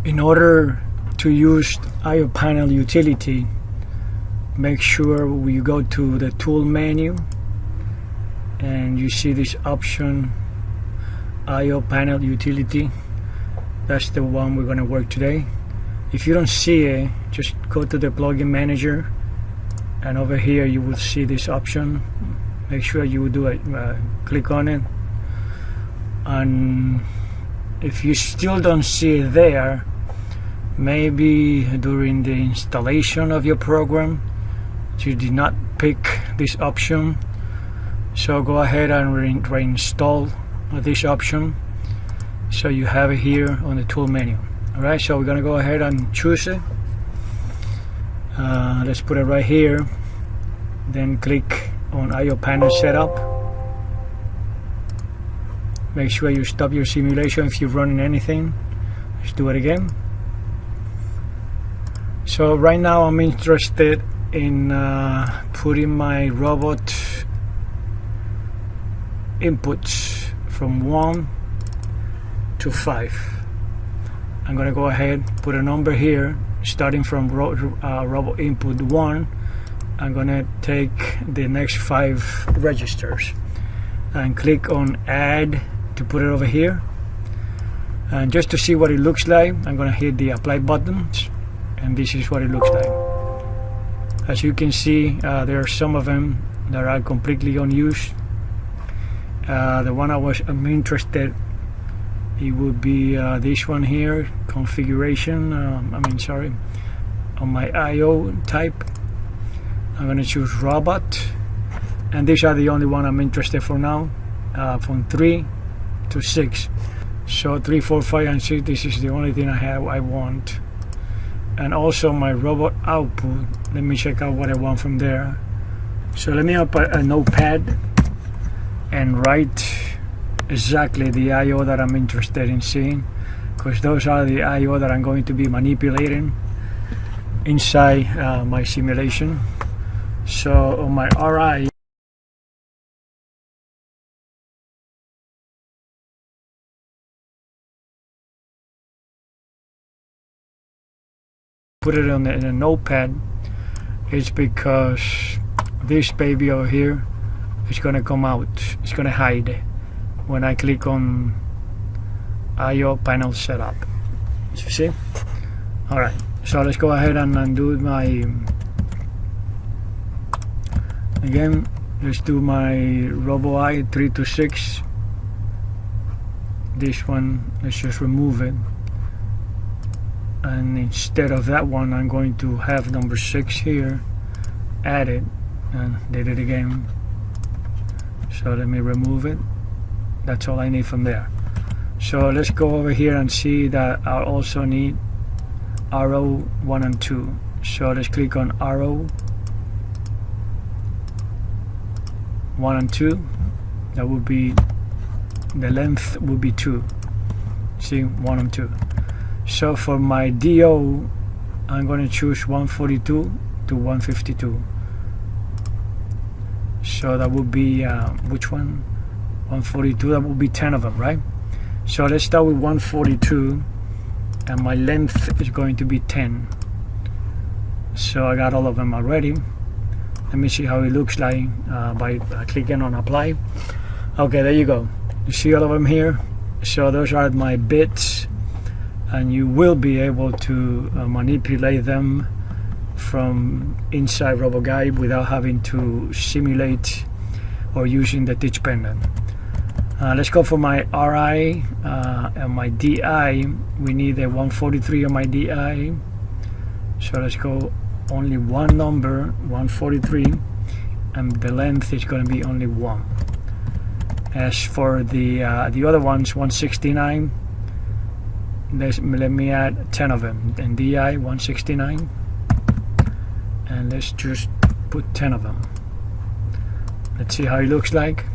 In order to use I/O panel utility, make sure you go to the tool menu and you see this option, I/O panel utility. That's the one we're going to work today. If you don't see it, just go to the plugin manager, and over here you will see this option. Make sure you do it, click on it, and if you still don't see it there, maybe during the installation of your program you did not pick this option. So go ahead and reinstall this option so you have it here on the tool menu. Alright, so we're gonna go ahead and choose it. Let's put it right here, then click on I/O panel setup. Make sure you stop your simulation if you're running anything. Let's do it again. So right now I'm interested in putting my robot inputs from 1 to 5. I'm gonna go ahead, put a number here starting from robot input 1. I'm gonna take the next 5 registers and click on add to put it over here, and just to see what it looks like, I'm gonna hit the apply buttons, and this is what it looks like. As you can see, there are some of them that are completely unused. The one I'm interested, it would be this one here, configuration, on my I/O type. I'm going to choose robot, and these are the only one I'm interested for now, from 3 to 6. So 3, 4, 5 and 6, this is the only thing I want. And also my robot output, let me check out what I want from there. So let me open a notepad and write exactly the I/O that I'm interested in seeing, because those are the I/O that I'm going to be manipulating inside my simulation. So on my RI, put it in a notepad, is because this baby over here is going to come out, it's going to hide when I click on I/O panel setup. You see? Alright, so let's go ahead and undo my, again, let's do my Roboguide 3 to 6. This one, let's just remove it, and instead of that one I'm going to have number 6 here added, and did it again. So let me remove it. That's all I need from there. So let's go over here and see that I also need RO 1 and 2. So let's click on RO 1 and 2. That would be, the length would be 2. See, 1 and 2. So for my DO, I'm going to choose 142 to 152. So that would be which one? 142. That would be 10 of them, right? So let's start with 142, and my length is going to be 10. So I got all of them already. Let me see how it looks like by clicking on apply. Okay, there you go. You see all of them here. So those are my bits, and you will be able to manipulate them from inside Roboguide without having to simulate or using the teach pendant. Let's go for my RI and my DI. We need a 143 on my DI, so let's go only one number, 143, and the length is going to be only 1. As for the other ones, 169, let me add 10 of them, and DI 169, and let's just put 10 of them. Let's see how it looks like.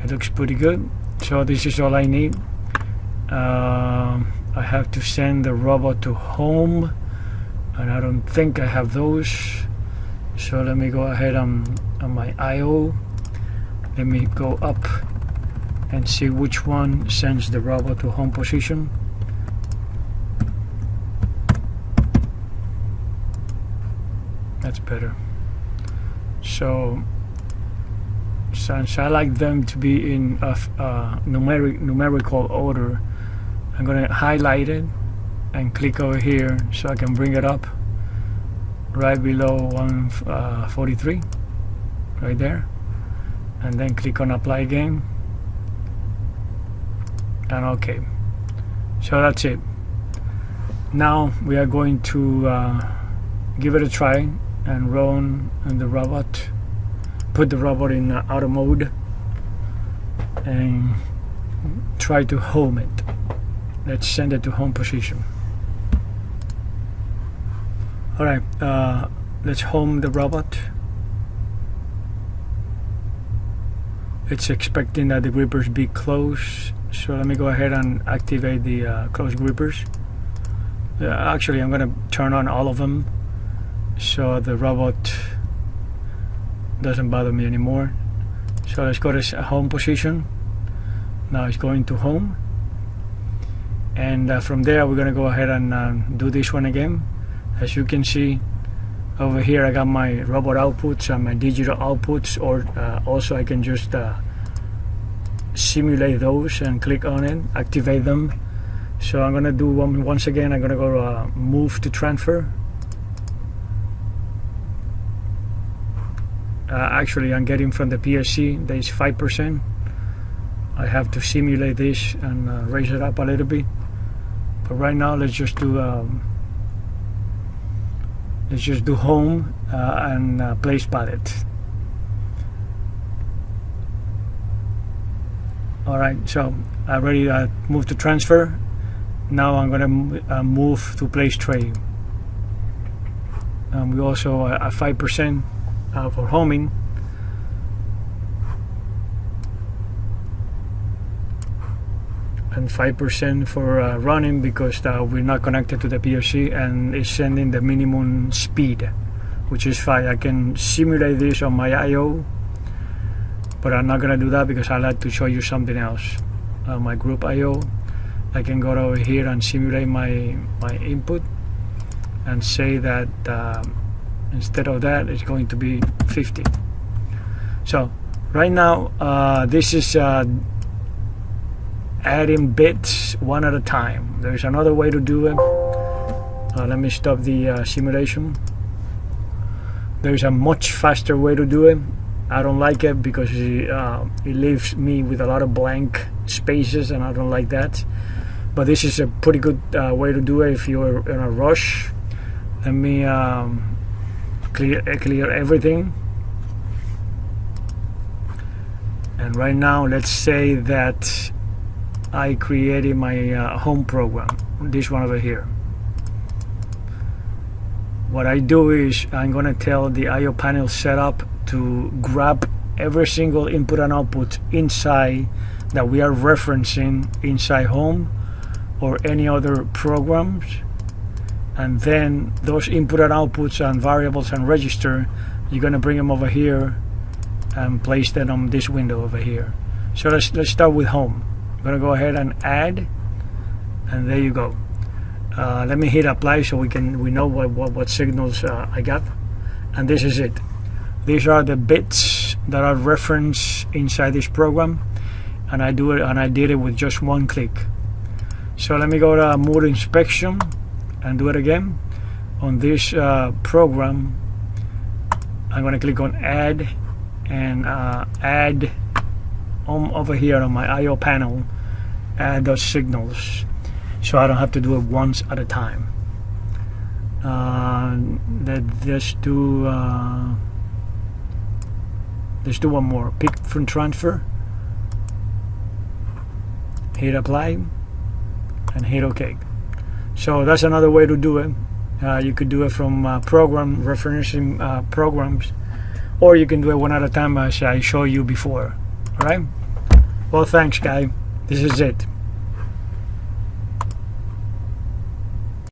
It looks pretty good. So this is all I need. I have to send the robot to home, and I don't think I have those. So let me go ahead on my IO. Let me go up and see which one sends the robot to home position. That's better. So since I like them to be in numerical order, I'm going to highlight it and click over here so I can bring it up right below 143, right there, and then click on apply again, and OK. So that's it. Now we are going to give it a try and run the robot, put the robot in auto mode and try to home it. Let's send it to home position. Alright, let's home the robot. It's expecting that the grippers be closed, so let me go ahead and activate the closed grippers. Actually, I'm going to turn on all of them so the robot doesn't bother me anymore. So let's go to home position. Now it's going to home, and from there we're going to go ahead and do this one again. As you can see over here, I got my robot outputs and my digital outputs, or also I can just simulate those and click on it, activate them. So I'm going to do once again, I'm going to go to move to transfer. Actually, I'm getting from the PLC, there's 5%. I have to simulate this and raise it up a little bit. But right now, let's just do home and place palette. All right, so I already moved to transfer. Now I'm going to move to place tray. We also at 5% for homing. And 5% for running, because we're not connected to the PLC and it's sending the minimum speed, which is 5. I can simulate this on my I/O, but I'm not gonna do that because I like to show you something else. My group I/O, I can go over here and simulate my input and say that instead of that it's going to be 50. So right now this is adding bits one at a time. There's another way to do it. Let me stop the simulation. There's a much faster way to do it. I don't like it because it leaves me with a lot of blank spaces, and I don't like that. But this is a pretty good way to do it if you're in a rush. Let me clear everything. And right now, let's say that I created my home program, this one over here. What I do is I'm going to tell the I/O panel setup to grab every single input and output inside that we are referencing inside home or any other programs, and then those input and outputs and variables and register, you're going to bring them over here and place them on this window over here. So let's start with home. I'm going to go ahead and add, and there you go. Let me hit apply so we know what signals I got, and this is it. These are the bits that are referenced inside this program, and I did it with just one click. So let me go to mode inspection and do it again on this program. I'm going to click on add and add over here on my I/O panel, add those signals so I don't have to do it once at a time. Let's do one more. Pick from transfer, hit apply, and hit OK. So that's another way to do it. You could do it from program referencing programs, or you can do it one at a time as I showed you before. All right. Well, thanks, guy. This is it.